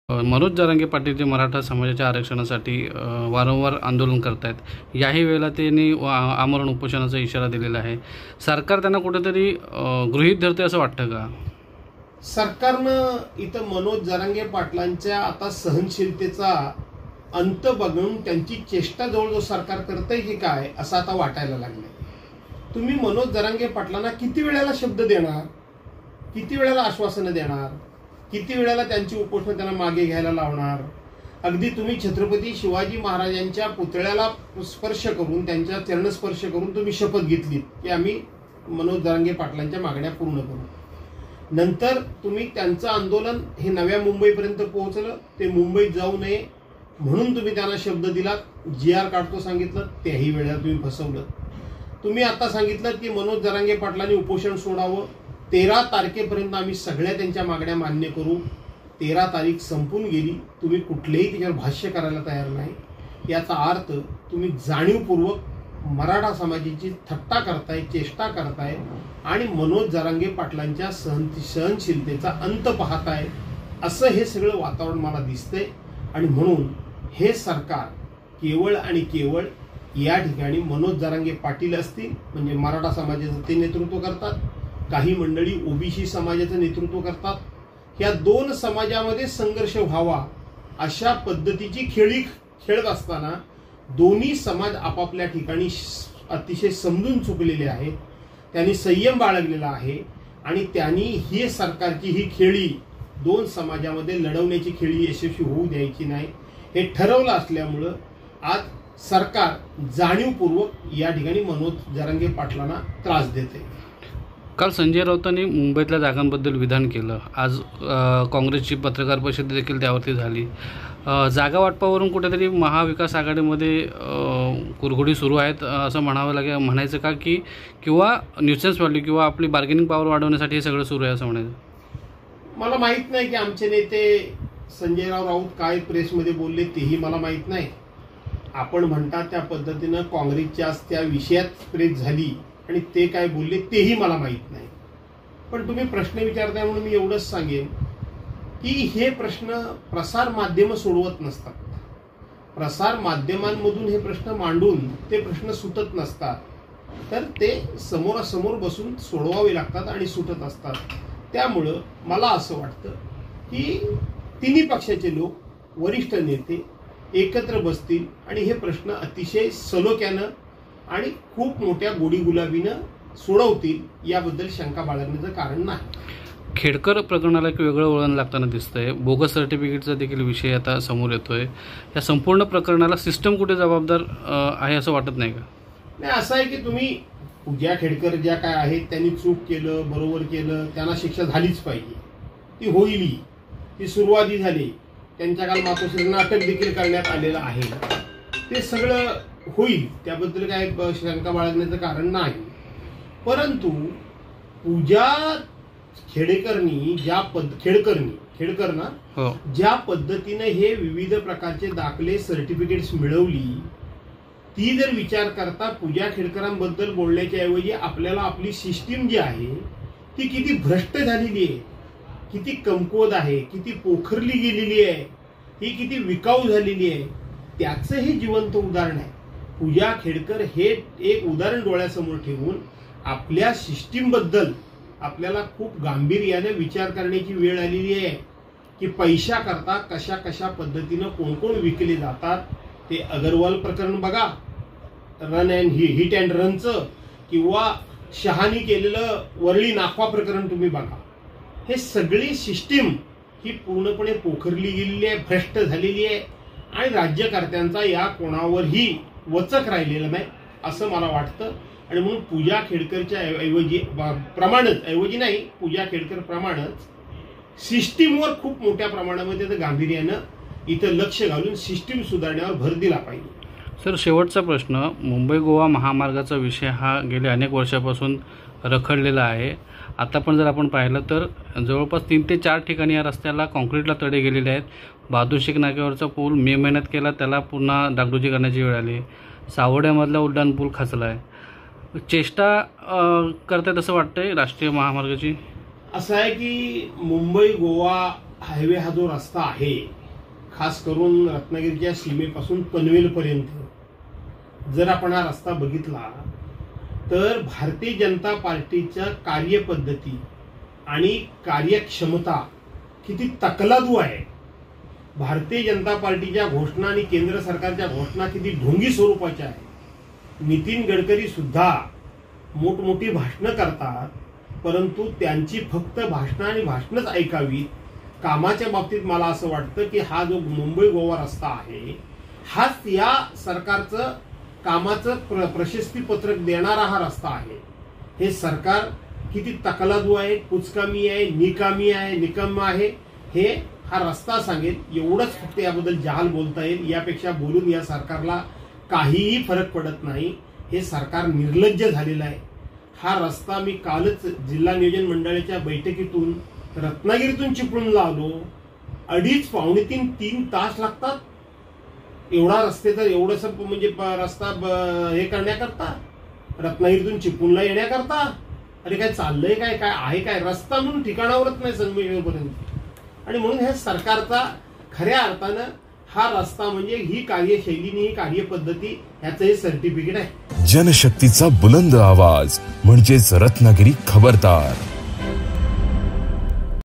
मनोज जरांगे पाटील जे मराठा समाजाच्या आरक्षणासाठी वारंवार आंदोलन करत आहेत, याही वेळेला त्यांनी आमरण उपोषणाचा इशारा दिलेला आहे. सरकार त्यांना कुठेतरी गृहीत धरते असं वाटतं का? सरकारनं इथं मनोज जरांगे पाटलांच्या आता सहनशीलतेचा अंत बघून त्यांची चेष्टा जवळजवळ सरकार करतंय की काय असं आता वाटायला लागलंय. तुम्ही मनोज जरांगे पाटलांना किती वेळेला शब्द देणार, किती वेळेला आश्वासनं देणार, किती वेळेला त्यांची उपोषण त्यांना मागे घ्यायला लावणार? अगदी तुम्ही छत्रपती शिवाजी महाराजांच्या पुतळ्याला स्पर्श करून, त्यांच्या चरणस्पर्श करून तुम्ही शपथ घेतलीत की आम्ही मनोज जरांगे पाटलांच्या मागण्या पूर्ण करू. नंतर तुम्ही त्यांचं आंदोलन हे नव्या मुंबईपर्यंत पोहोचलं, ते मुंबईत जाऊ नये म्हणून तुम्ही त्यांना शब्द दिलात, GR काढतो सांगितलं, त्याही वेळेला तुम्ही फसवलं. तुम्ही आता सांगितलं की मनोज जरांगे पाटलांनी उपोषण सोडावं, 13 तारखेपर्यंत आम्ही सगळ्या त्यांच्या मागण्या मान्य करू. 13 तारीख संपून गेली, तुम्ही कुठलेही त्याच्यावर भाष्य करायला तयार नाही. याचा अर्थ तुम्ही जाणीवपूर्वक मराठा समाजाची थट्टा करताय, चेष्टा करताय आणि मनोज जरांगे पाटलांच्या सहनशीलतेचा अंत पाहताय, असं हे सगळं वातावरण मला दिसतंय. आणि म्हणून हे सरकार केवळ आणि केवळ या ठिकाणी मनोज जरांगे पाटील असतील म्हणजे मराठा समाजाचं ते नेतृत्व करतात, काही मंडळी OBC समाजाचं नेतृत्व करतात. या दोन समाजामध्ये संघर्ष व्हावा अशा पद्धतीची खेळी खेळत असताना दोन्ही समाज आपापल्या ठिकाणी अतिशय समजून चुकलेले आहेत. त्यांनी संयम बाळगलेला आहे आणि त्यांनी ही सरकारची ही खेळी दोन समाजामध्ये लढवण्याची खेळी यशस्वी होऊ द्यायची नाही हे ठरवलं असल्यामुळं आज सरकार जाणीवपूर्वक या ठिकाणी मनोज जरांगे पाटलांना त्रास देते. काल संजय राऊतांनी मुंबईतल्या जागांबद्दल विधान केलं. आज काँग्रेसची पत्रकार परिषद देखील त्यावरती झाली. जागा वाटपावरून कुठेतरी महाविकास आघाडीमध्ये कुरघोडी सुरू आहेत असं म्हणावं लागेल, म्हणायचं का की किंवा न्यूसेन्स व्हॅल्यू किंवा आपली बार्गेनिंग पॉवर वाढवण्यासाठी हे सगळं सुरू आहे असं म्हणायचं? मला माहीत नाही की आमचे नेते संजयराव राऊत काय प्रेसमध्ये बोलले तेही मला माहीत नाही. आपण म्हणता त्या पद्धतीनं काँग्रेसच्या त्या विषयात प्रेस झाली आणि ते काय बोलले तेही मला माहीत नाही. पण तुम्ही प्रश्न विचारताय म्हणून मी एवढंच सांगेन की हे प्रश्न प्रसार माध्यम सोडवत नसतात. प्रसार माध्यमांमधून हे प्रश्न मांडून ते प्रश्न सुटत नसतात, तर ते समोरासमोर बसून सोडवावे लागतात आणि सुटत असतात. त्यामुळं मला असं वाटतं की तिन्ही पक्षाचे लोक, वरिष्ठ नेते एकत्र बसतील आणि हे प्रश्न अतिशय सलोख्यानं आणि खूप मोठ्या गोडीगुलाबीनं सोडवतील, याबद्दल शंका बाळगण्याचं कारण नाही. खेडकर प्रकरणाला एक वेगळं वळण लागताना दिसतंय. बोगस सर्टिफिकेटचा देखील विषय आता समोर येतोय. या संपूर्ण प्रकरणाला सिस्टम कुठे जबाबदार आहे असं वाटत नाही का? नाही, असं आहे की तुम्ही पूजा खेडकर ज्या काय आहेत त्यांनी चूक केलं, बरोबर केलं, त्यांना शिक्षा झालीच पाहिजे, ती होईली, ती सुरुवाती झाली. त्यांच्या काल मातोश्रींना अटक देखील करण्यात आलेलं आहे. ते सगळं होईल, त्याबद्दल काय शंका बाळगण्याचं कारण नाही. परंतु पूजा खेडकरनी ज्या पद्धतीने हे विविध प्रकारचे दाखले सर्टिफिकेट्स मिळवली, ती जर विचार करता पूजा खेडकरांबद्दल बोलण्याच्या ऐवजी आपल्याला आपली सिस्टीम जी आहे ती किती भ्रष्ट झालेली आहे, किती कमकुवत आहे, किती पोखरली गेलेली आहे, ही किती विकाऊ झालेली आहे, त्याचं हे जिवंत उदाहरण आहे. पूजा खेडकर हे एक उदाहरण डोळ्यासमोर ठेवून आपल्या सिस्टीम बद्दल आपल्याला खूप गांभीर्याने विचार करण्याची वेळ आलेली आहे की पैशा करता कशा कशा पद्धतीनं कोण कोण विकले जातात. ते अगरवाल प्रकरण बघा, हिट अँड रनचं, किंवा शहानी केलेलं वरळी नाखवा प्रकरण तुम्ही बघा. हे सगळी सिस्टीम ही पूर्णपणे पोखरली गेलेली आहे, भ्रष्ट झालेली आहे आणि राज्यकर्त्यांचा या कोणावरही वचक राहिलेला नाही असं मला वाटतं. आणि म्हणून पूजा खेडकरच्या ऐवजी नाही, पूजा खेडकर प्रमाणच सिस्टीमवर खूप मोठ्या प्रमाणामध्ये गांभीर्यानं इथं लक्ष घालून सिस्टीम सुधारण्यावर भर दिला पाहिजे. सर, शेवटचा प्रश्न. मुंबई गोवा महामार्गाचा विषय हा गेल्या अनेक वर्षापासून रखडलेला आहे. आता पण जर आपण पाहिलं तर जवळपास 3 ते 4 ठिकाणी या रस्त्याला कॉन्क्रीटला तडे गेलेले आहेत. बहादूर शेख नाक्यावरचा पूल मे महिन्यात केला, त्याला पुन्हा डागडुजी करण्याची वेळ आली. सावड्यामधला उड्डाण पूल खचला आहे. चेष्टा करतायत असं वाटतंय राष्ट्रीय महामार्गाची. असं आहे की मुंबई गोवा हायवे हा जो रस्ता आहे खास करून रत्नागिरीच्या सीमेपासून पनवेलपर्यंत जर आपण हा रस्ता बघितला तर भारतीय जनता पार्टीच्या कार्यपद्धती आणि कार्यक्षमता किती तकलादू आहे. भारतीय जनता पार्टीच्या घोषणा आणि केंद्र सरकारच्या घोषणा किती ढोंगी स्वरूपाच्या आहे. नितीन गडकरी सुद्धा मोठमोठी भाषणं करतात, परंतु त्यांची फक्त भाषणं आणि भाषणंच ऐकावीत. कामाच्या बाबतीत मला असं वाटतं की हा जो मुंबई गोवा रस्ता आहे हाच या सरकारचं कामाचं प्रशस्ती पत्रक देणारा हा रस्ता आहे. हे सरकार किती तकलादू आहे, कुचकामी आहे, निकामी आहे, निकम्म आहे हे हा रस्ता सांगेल. एवढंच फक्त याबद्दल जहाल बोलता येईल. यापेक्षा बोलून या सरकारला काहीही फरक पडत नाही. हे सरकार निर्लज्ज झालेलं आहे. हा रस्ता मी कालच जिल्हा नियोजन मंडळाच्या बैठकीतून रत्नागिरीतून चिपळूणला आलो. 2.5 पावणे 3 तास लागतात एवढा रस्ते तर एवढंस म्हणजे रस्ता हे करण्याकरता, रत्नागिरीतून चिपळूणला येण्याकरता. अरे काय चाललंय, काय काय आहे, काय रस्ता म्हणून ठिकाणावरच नाही संगमेश्वरपर्यंत. आणि म्हणून ह्या सरकारचा खऱ्या अर्थानं हा रस्ता म्हणजे ही कार्यशैली, ही कार्यपद्धती ह्याचं हे सर्टिफिकेट आहे. जनशक्तीचा बुलंद आवाज म्हणजेच रत्नागिरी खबरदार.